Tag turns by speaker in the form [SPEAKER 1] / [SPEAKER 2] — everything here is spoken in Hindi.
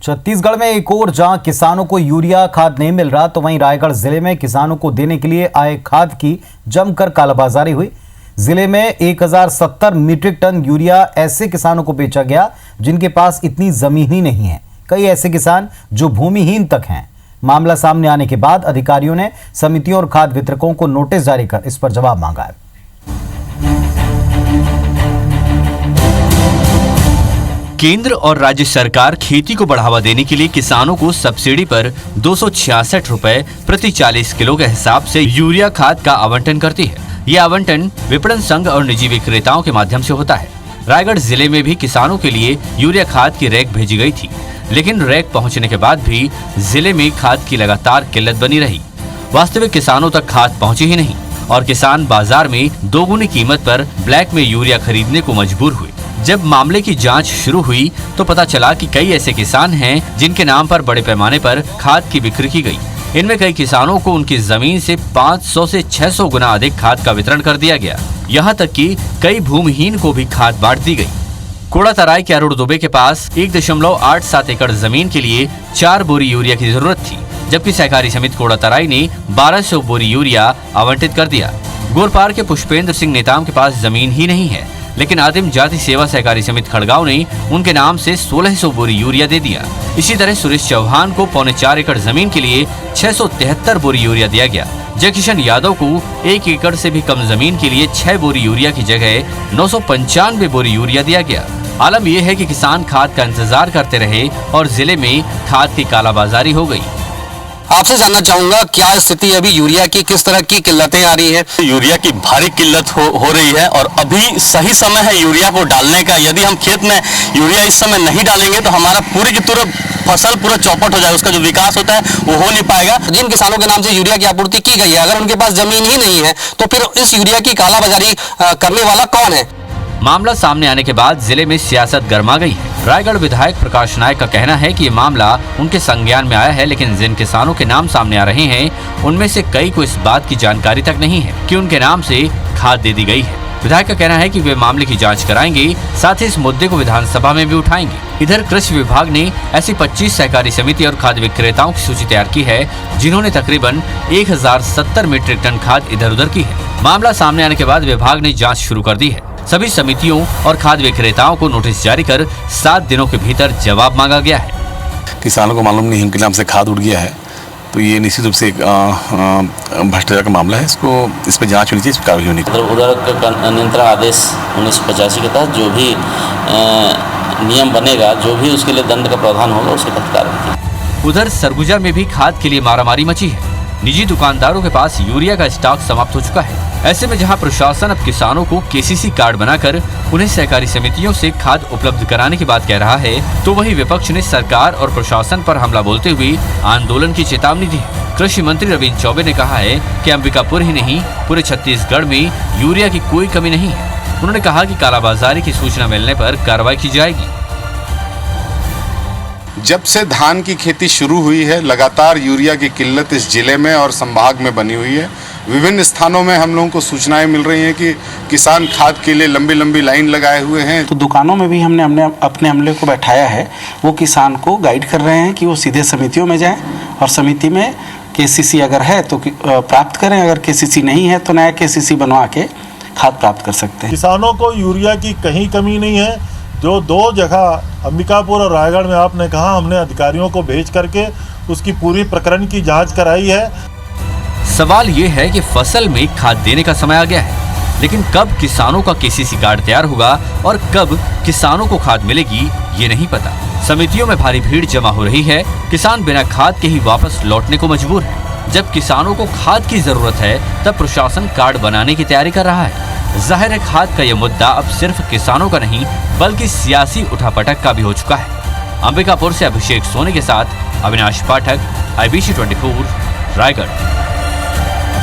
[SPEAKER 1] छत्तीसगढ़ में एक और जहां किसानों को यूरिया खाद नहीं मिल रहा, तो वहीं रायगढ़ जिले में किसानों को देने के लिए आए खाद की जमकर कालाबाजारी हुई। जिले में 1070 मीट्रिक टन यूरिया ऐसे किसानों को बेचा गया जिनके पास इतनी जमीन ही नहीं है। कई ऐसे किसान जो भूमिहीन तक हैं। मामला सामने आने के बाद अधिकारियों ने समितियों और खाद वितरकों को नोटिस जारी कर इस पर जवाब मांगा है।
[SPEAKER 2] केंद्र और राज्य सरकार खेती को बढ़ावा देने के लिए किसानों को सब्सिडी पर 266 रुपए प्रति 40 किलो के हिसाब से यूरिया खाद का आवंटन करती है। यह आवंटन विपणन संघ और निजी विक्रेताओं के माध्यम से होता है। रायगढ़ जिले में भी किसानों के लिए यूरिया खाद की रैक भेजी गई थी, लेकिन रैक पहुंचने के बाद भी जिले में खाद की लगातार किल्लत बनी रही। वास्तविक किसानों तक खाद पहुंची ही नहीं और किसान बाजार में दोगुनी कीमत पर ब्लैक में यूरिया खरीदने को मजबूर हुए। जब मामले की जांच शुरू हुई तो पता चला कि कई ऐसे किसान हैं जिनके नाम पर बड़े पैमाने पर खाद की बिक्री की गई। इनमें कई किसानों को उनकी जमीन से 500 से 600 गुना अधिक खाद का वितरण कर दिया गया। यहाँ तक कि कई भूमिहीन को भी खाद बांट दी गई। कोड़ातराई के अरुण दुबे के पास 1.87 एकड़ जमीन के लिए 4 बोरी यूरिया की जरूरत थी, जबकि सहकारी समिति कोड़ातराई ने 1200 बोरी यूरिया आवंटित कर दिया। गोरपार के पुष्पेंद्र सिंह नेताम के पास जमीन ही नहीं है, लेकिन आदिम जाति सेवा सहकारी समिति खड़गांव ने उनके नाम से 1600 बोरी यूरिया दे दिया। इसी तरह सुरेश चौहान को 4.25 एकड़ जमीन के लिए 673 बोरी यूरिया दिया गया। जयकिशन यादव को 1 एकड़ से भी कम जमीन के लिए 6 बोरी यूरिया की जगह 995 बोरी यूरिया दिया गया। आलम यह है कि किसान खाद का इंतजार करते रहे और जिले में खाद की कालाबाजारी हो गई।
[SPEAKER 3] आपसे जानना चाहूंगा, क्या स्थिति अभी यूरिया की, किस तरह की किल्लतें आ रही है?
[SPEAKER 4] यूरिया की भारी किल्लत हो रही है और अभी सही समय है यूरिया को डालने का। यदि हम खेत में यूरिया इस समय नहीं डालेंगे तो हमारा पूरी की पूरी फसल पूरा चौपट हो जाएगा, उसका जो विकास होता है वो हो नहीं पाएगा।
[SPEAKER 3] जिन किसानों के नाम से यूरिया की आपूर्ति की गई है, अगर उनके पास जमीन ही नहीं है तो फिर इस यूरिया की कालाबाजारी करने वाला कौन है?
[SPEAKER 2] मामला सामने आने के बाद जिले में सियासत गर्मा गई है। रायगढ़ विधायक प्रकाश नायक का कहना है कि ये मामला उनके संज्ञान में आया है, लेकिन जिन किसानों के नाम सामने आ रहे हैं उनमें से कई को इस बात की जानकारी तक नहीं है कि उनके नाम से खाद दे दी गई है। विधायक का कहना है कि वे मामले की जांच कराएंगे, साथ ही इस मुद्दे को विधानसभा में भी उठाएंगे। इधर कृषि विभाग ने ऐसी 25 सहकारी समिति और खाद विक्रेताओं की सूची तैयार की है जिन्होंने तकरीबन 1070 मीट्रिक टन खाद इधर उधर की है। मामला सामने आने के बाद विभाग ने जाँच शुरू कर दी है। सभी समितियों और खाद विक्रेताओं को नोटिस जारी कर 7 दिनों के भीतर जवाब मांगा गया है।
[SPEAKER 4] किसानों को मालूम नहीं उनके नाम से खाद उड़ गया है, तो ये निश्चित रूप से एक भ्रष्टाचार का मामला है। इस पर जांच होनी चाहिए, इस पर कार्रवाई होनी चाहिए।
[SPEAKER 5] उर्वरक का नियंत्रण आदेश 1985 के तहत जो भी नियम बनेगा, जो भी उसके लिए दंड का प्रावधान होगा, उसके तहत कार्रवाई।
[SPEAKER 2] उधर सरगुजा में भी खाद के लिए मारामारी मची है। निजी दुकानदारों के पास यूरिया का स्टॉक समाप्त हो चुका है। ऐसे में जहां प्रशासन अब किसानों को केसीसी कार्ड बनाकर उन्हें सहकारी समितियों से खाद उपलब्ध कराने की बात कह रहा है, तो वहीं विपक्ष ने सरकार और प्रशासन पर हमला बोलते हुए आंदोलन की चेतावनी दी। कृषि मंत्री रविंद्र चौबे ने कहा है कि अंबिकापुर ही नहीं, पूरे छत्तीसगढ़ में यूरिया की कोई कमी नहीं है। उन्होंने कहा कि कालाबाजारी की सूचना मिलने पर कार्रवाई की जाएगी।
[SPEAKER 6] जब से धान की खेती शुरू हुई है, लगातार यूरिया की किल्लत इस जिले में और संभाग में बनी हुई है। विभिन्न स्थानों में हम लोगों को सूचनाएं मिल रही हैं कि किसान खाद के लिए लंबी लंबी लाइन लगाए हुए हैं।
[SPEAKER 7] तो दुकानों में भी हमने अपने अमले को बैठाया है, वो किसान को गाइड कर रहे हैं कि वो सीधे समितियों में जाएं और समिति में केसीसी अगर है तो प्राप्त करें, अगर केसीसी नहीं है तो नया केसीसी बनवा के खाद प्राप्त कर सकते हैं।
[SPEAKER 8] किसानों को यूरिया की कहीं कमी नहीं है। जो 2 जगह अंबिकापुर और रायगढ़ में आपने कहा, हमने अधिकारियों को भेज करके उसकी पूरी प्रकरण की जांच कराई है।
[SPEAKER 2] सवाल ये है कि फसल में खाद देने का समय आ गया है, लेकिन कब किसानों का केसीसी कार्ड तैयार होगा और कब किसानों को खाद मिलेगी ये नहीं पता। समितियों में भारी भीड़ जमा हो रही है। किसान बिना खाद के ही वापस लौटने को मजबूर है। जब किसानों को खाद की जरूरत है तब प्रशासन कार्ड बनाने की तैयारी कर रहा है। जाहिर है खाद का यह मुद्दा अब सिर्फ किसानों का नहीं बल्कि सियासी उठापटक का भी हो चुका है। अंबिकापुर से अभिषेक सोनी के साथ अविनाश पाठक, IBC 24 रायगढ़।